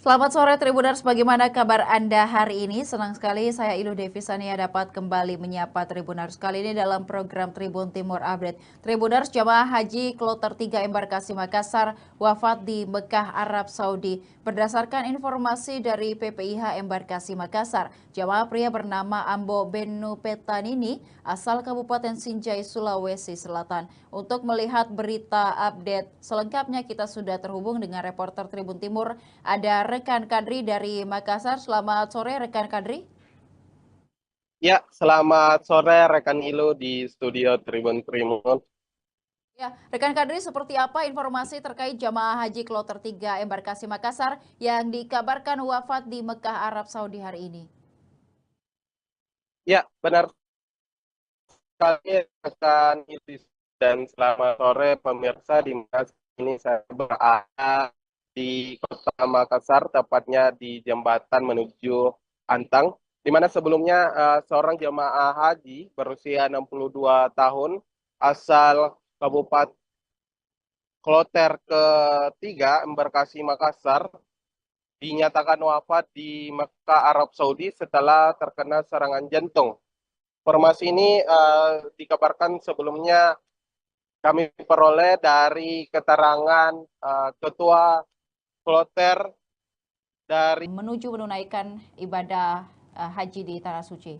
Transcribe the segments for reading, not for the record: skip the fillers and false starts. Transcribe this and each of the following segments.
Selamat sore Tribuners, bagaimana kabar Anda hari ini? Senang sekali saya Ilu Devisania dapat kembali menyapa Tribuners. Kali ini dalam program Tribun Timur Update. Tribuners, jamaah haji kloter 3 embarkasi Makassar wafat di Mekah, Arab Saudi. Berdasarkan informasi dari PPIH Embarkasi Makassar, jamaah pria bernama Ambo Benu Petanini asal Kabupaten Sinjai, Sulawesi Selatan. Untuk melihat berita update selengkapnya kita sudah terhubung dengan reporter Tribun Timur, ada rekan Kadri dari Makassar. Selamat sore rekan Kadri. Ya, selamat sore rekan Ilu di studio Tribun Primun. Ya, rekan Kadri, seperti apa informasi terkait jamaah haji kloter 3 embarkasi Makassar yang dikabarkan wafat di Mekah, Arab Saudi hari ini? Ya, benar sekali rekan Ilu, dan selamat sore pemirsa di mana ini saya berada di Kota Makassar, tepatnya di jembatan menuju Antang, di mana sebelumnya seorang jemaah haji berusia 62 tahun asal Kabupaten Kloter ketiga embarkasi Makassar dinyatakan wafat di Mekah, Arab Saudi setelah terkena serangan jantung. Informasi ini dikabarkan sebelumnya kami peroleh dari keterangan Ketua Kloter dari Menuju menunaikan ibadah haji di Tanah Suci.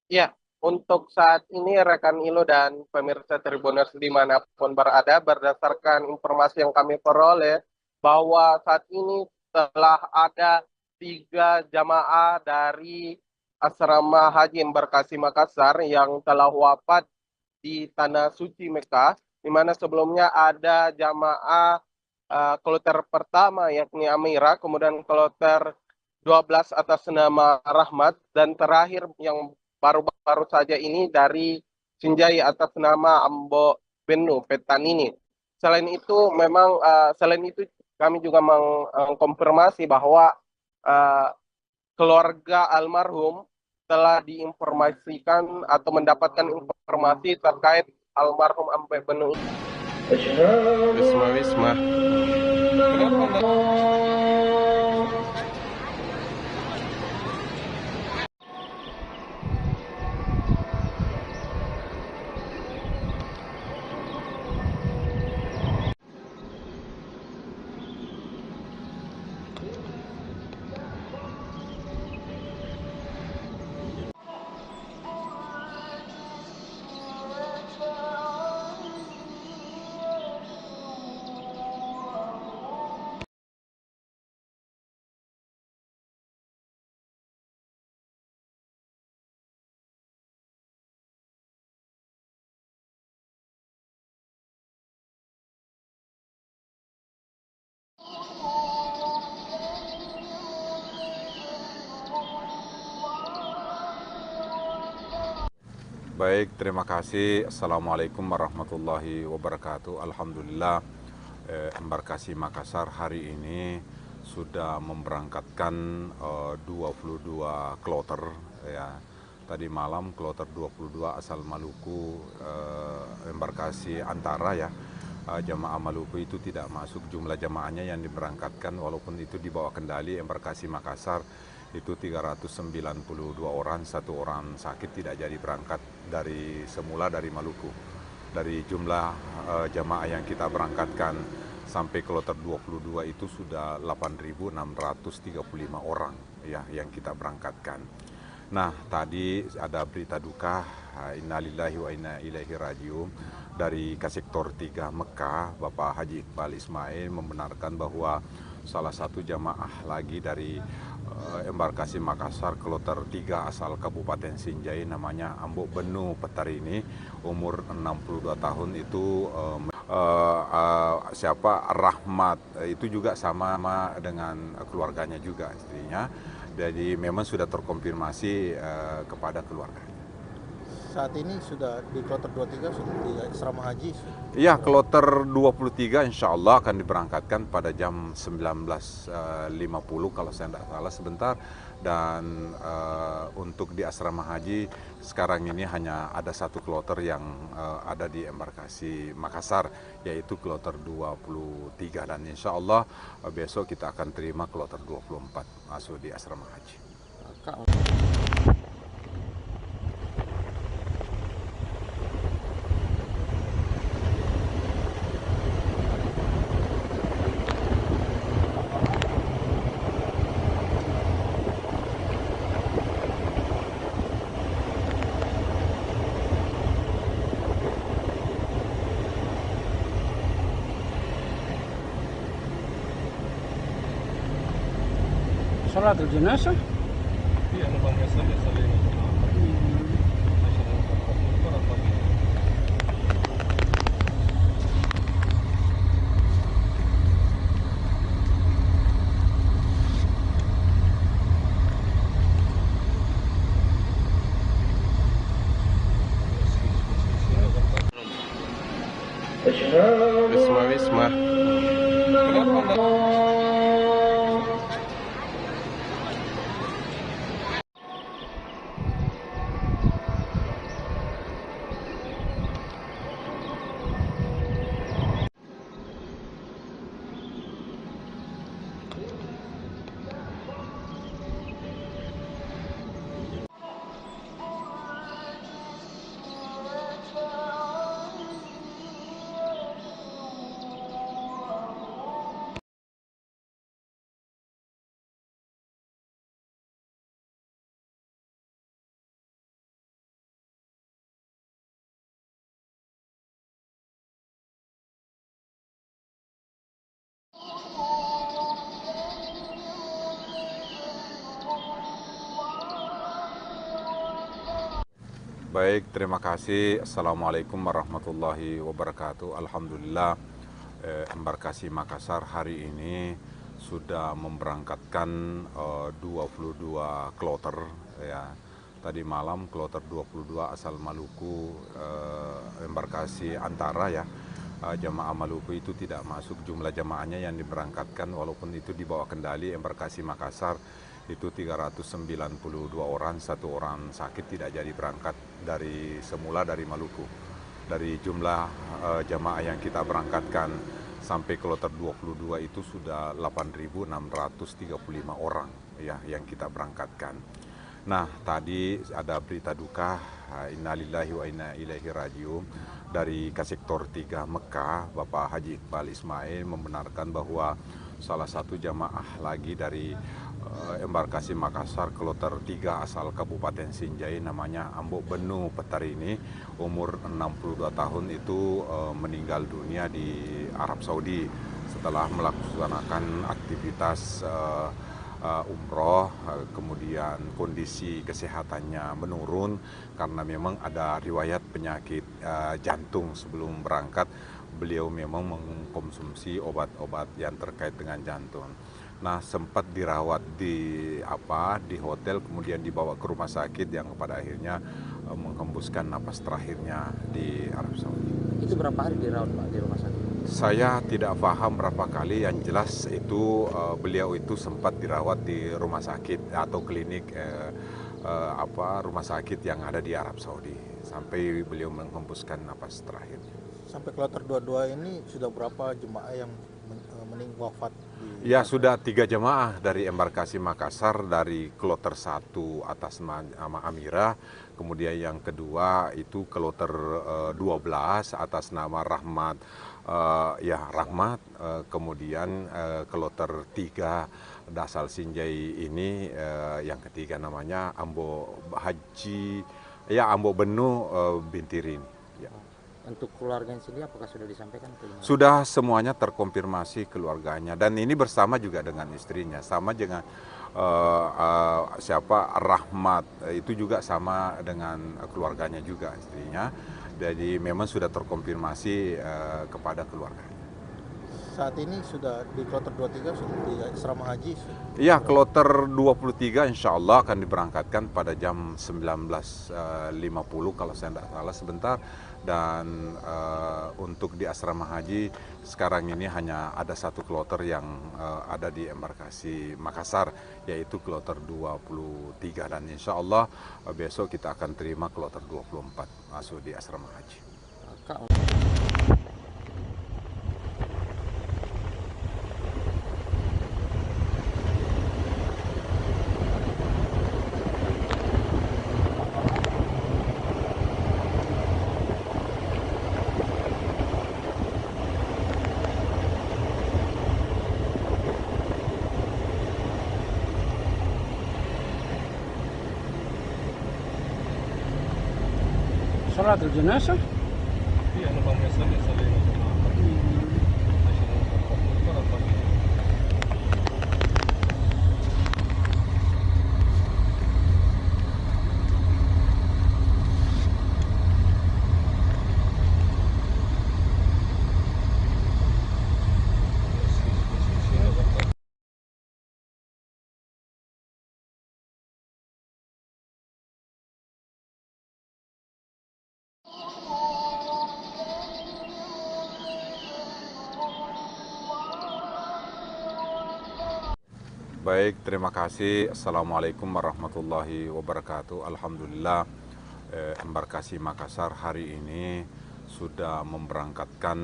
ya. Untuk saat ini rekan Ilo dan pemirsa Tribuners dimanapun berada, berdasarkan informasi yang kami peroleh bahwa saat ini telah ada 3 jamaah dari asrama haji embarkasi Makassar yang telah wafat di Tanah Suci Mekah, di mana sebelumnya ada jamaah kloter pertama yakni Amira, kemudian kloter 12 atas nama Rahmat, dan terakhir yang baru-baru saja ini dari Sinjai atas nama Ambo Benu Petanini. Selain itu kami juga mengkonfirmasi bahwa uh, keluarga almarhum telah diinformasikan atau mendapatkan informasi terkait almarhum Ambo Benu. Wisma Wisma. Baik, terima kasih. Assalamualaikum warahmatullahi wabarakatuh. Alhamdulillah, embarkasi Makassar hari ini sudah memberangkatkan 22 kloter. Ya. Tadi malam kloter 22 asal Maluku, embarkasi antara ya. Jamaah Maluku itu tidak masuk jumlah jamaahnya yang diberangkatkan, walaupun itu dibawa kendali embarkasi Makassar itu 392 orang, 1 orang sakit tidak jadi berangkat dari semula dari Maluku. Dari jumlah jamaah yang kita berangkatkan sampai kloter 22 itu sudah 8.635 orang ya yang kita berangkatkan. Nah, tadi ada berita duka, innalillahi wa inna ilaihi rajiun, dari Kasektor 3 Mekah, Bapak Haji Iqbal Ismail membenarkan bahwa salah satu jamaah lagi dari embarkasi Makassar kloter 3 asal Kabupaten Sinjai namanya Ambo Benu Petarini, umur 62 tahun itu Rahmat, itu juga sama dengan keluarganya juga, istrinya. Jadi memang sudah terkonfirmasi kepada keluarga. saat ini sudah di kloter 23 sudah di asrama haji. Iya, kloter 23 insya Allah akan diberangkatkan pada jam 19.50 kalau saya tidak salah sebentar. Dan untuk di asrama haji sekarang ini hanya ada satu kloter yang ada di embarkasi Makassar, yaitu kloter 23. Dan insya Allah besok kita akan terima kloter 24 masuk di asrama haji. صلاة الجنازة؟ Iya, Bang Yasir ya saling Wisma Wisma. Kenapa enggak? Baik, terima kasih. Assalamualaikum warahmatullahi wabarakatuh. Alhamdulillah, embarkasi Makassar hari ini sudah memberangkatkan 22 kloter. Ya. Tadi malam kloter 22 asal Maluku, embarkasi Antara ya. Jamaah Maluku itu tidak masuk jumlah jamaahnya yang diberangkatkan, walaupun itu dibawa kendali embarkasi Makassar itu 392 orang, satu orang sakit tidak jadi berangkat dari semula dari Maluku. Dari jumlah jamaah yang kita berangkatkan sampai kloter 22 itu sudah 8.635 orang ya yang kita berangkatkan. Nah, tadi ada berita duka, innalillahi wa inna ilaihi rajiun, dari Kasektor 3 Mekah, Bapak Haji Iqbal Ismail membenarkan bahwa salah satu jamaah lagi dari embarkasi Makassar kloter 3 asal Kabupaten Sinjai namanya Ambok Benu Petarini, umur 62 tahun itu meninggal dunia di Arab Saudi setelah melaksanakan aktivitas umroh, kemudian kondisi kesehatannya menurun karena memang ada riwayat penyakit jantung sebelum berangkat. Beliau memang mengkonsumsi obat-obat yang terkait dengan jantung. Nah, sempat dirawat di hotel, kemudian dibawa ke rumah sakit yang pada akhirnya menghembuskan napas terakhirnya di Arab Saudi. Itu berapa hari dirawat Pak di rumah sakit? Saya tidak paham berapa kali, yang jelas itu beliau itu sempat dirawat di rumah sakit atau klinik rumah sakit yang ada di Arab Saudi sampai beliau menghembuskan napas terakhirnya. Sampai kloter 22 ini sudah berapa jemaah yang wafat? Ya, sudah 3 jemaah dari embarkasi Makassar, dari kloter 1 atas nama Amira, kemudian yang kedua itu kloter 12 atas nama Rahmat, kemudian kloter 3 dasal Sinjai ini, yang ketiga namanya Ambok Benu Bintirin. Ya. Untuk keluarganya sendiri apakah sudah disampaikan? Sudah semuanya terkonfirmasi keluarganya, dan ini bersama juga dengan istrinya, sama dengan Rahmat, itu juga sama dengan keluarganya juga istrinya. Jadi memang sudah terkonfirmasi kepada keluarganya. Saat ini sudah di kloter 23 sudah di asrama haji. Iya, kloter 23 insya Allah akan diberangkatkan pada jam 19.50 kalau saya tidak salah sebentar. Dan untuk di asrama haji sekarang ini hanya ada satu kloter yang ada di embarkasi Makassar, yaitu kloter 23. Dan insya Allah besok kita akan terima kloter 24 masuk di asrama haji. صلاة الجنازة؟ Iya, memang biasanya saling Baik, terima kasih. Assalamualaikum warahmatullahi wabarakatuh. Alhamdulillah, embarkasi Makassar hari ini sudah memberangkatkan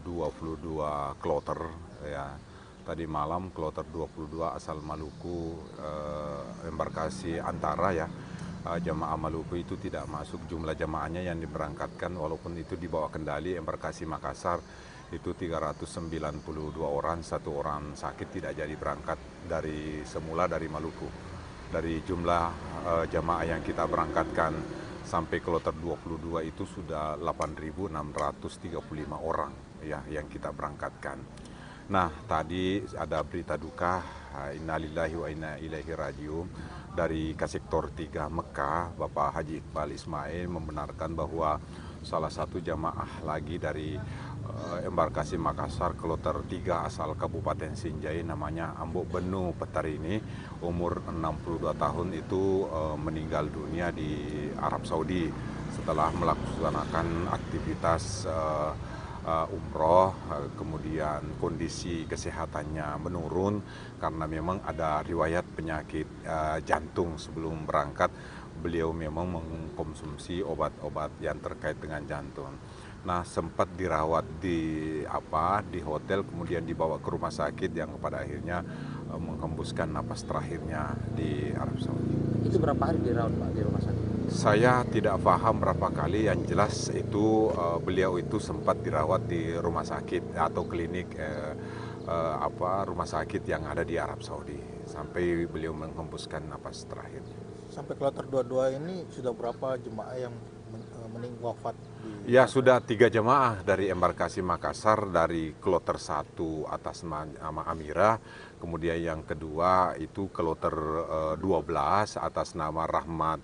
22 kloter. Ya. Tadi malam kloter 22 asal Maluku, embarkasi Antara ya. Jamaah Maluku itu tidak masuk jumlah jamaahnya yang diberangkatkan, walaupun itu dibawa kendali embarkasi Makassar itu 392 orang, satu orang sakit tidak jadi berangkat dari semula dari Maluku. Dari jumlah jamaah yang kita berangkatkan sampai kloter 22 itu sudah 8.635 orang ya yang kita berangkatkan. Nah, tadi ada berita duka, innalillahi wa inna ilaihi rajiun, dari Kasektor 3 Mekah, Bapak Haji Iqbal Ismail membenarkan bahwa salah satu jamaah lagi dari embarkasi Makassar kloter 3 asal Kabupaten Sinjai namanya Ambok Benu Petar ini umur 62 tahun itu meninggal dunia di Arab Saudi setelah melaksanakan aktivitas umroh, kemudian kondisi kesehatannya menurun karena memang ada riwayat penyakit jantung sebelum berangkat. Beliau memang mengkonsumsi obat-obat yang terkait dengan jantung. Nah, sempat dirawat di hotel, kemudian dibawa ke rumah sakit yang pada akhirnya menghembuskan napas terakhirnya di Arab Saudi. Itu berapa hari dirawat Pak di rumah sakit? Saya tidak paham berapa kali, yang jelas itu beliau itu sempat dirawat di rumah sakit atau klinik rumah sakit yang ada di Arab Saudi sampai beliau menghembuskan napas terakhirnya. Sampai kloter 22 ini sudah berapa jemaah yang wafat? Ya, sudah 3 jemaah dari embarkasi Makassar, dari kloter 1 atas nama Amira, kemudian yang kedua itu kloter 12 atas nama Rahmat,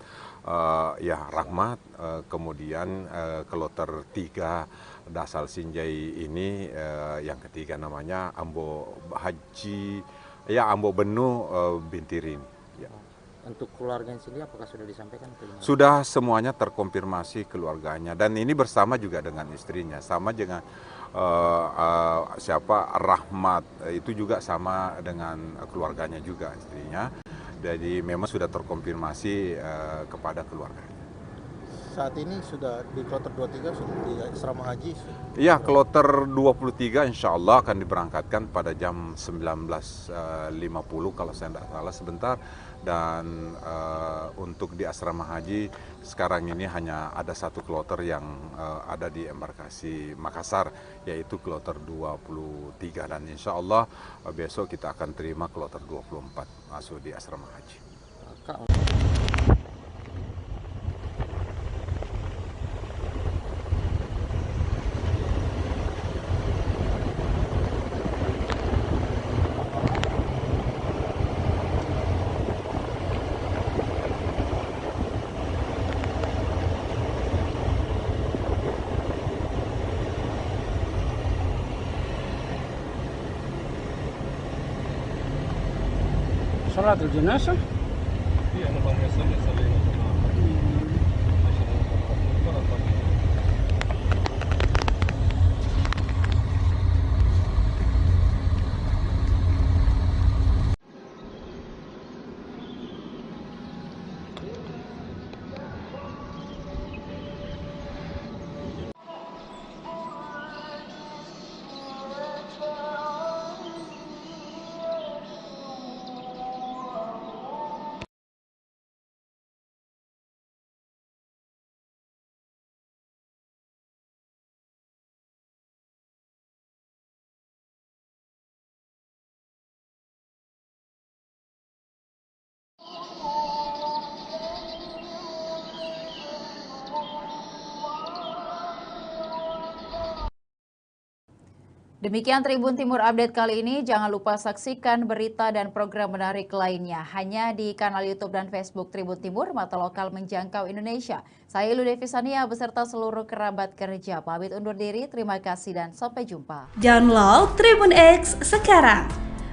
kemudian kloter 3 Dasal Sinjai ini yang ketiga namanya Ambo Benu Bintirin. Ya. Untuk keluarganya sendiri apakah sudah disampaikan? Sudah semuanya terkonfirmasi keluarganya, dan ini bersama juga dengan istrinya, sama dengan Rahmat itu juga sama dengan keluarganya juga istrinya. Jadi memang sudah terkonfirmasi kepada keluarganya. Saat ini sudah di kloter 23 sudah di asrama haji. Iya, kloter 23 insya Allah akan diberangkatkan pada jam 19.50 kalau saya tidak salah sebentar. Dan untuk di asrama haji sekarang ini hanya ada satu kloter yang ada di embarkasi Makassar, yaitu kloter 23. Dan insya Allah besok kita akan terima kloter 24 masuk di asrama haji. Salatul jenazah? Iya, namanya saja saling Demikian Tribun Timur Update kali ini. Jangan lupa saksikan berita dan program menarik lainnya hanya di kanal YouTube dan Facebook Tribun Timur, mata lokal menjangkau Indonesia. Saya Ilu Devisania beserta seluruh kerabat kerja pamit undur diri. Terima kasih dan sampai jumpa. Download Tribun X sekarang.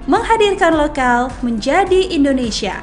Menghadirkan lokal menjadi Indonesia.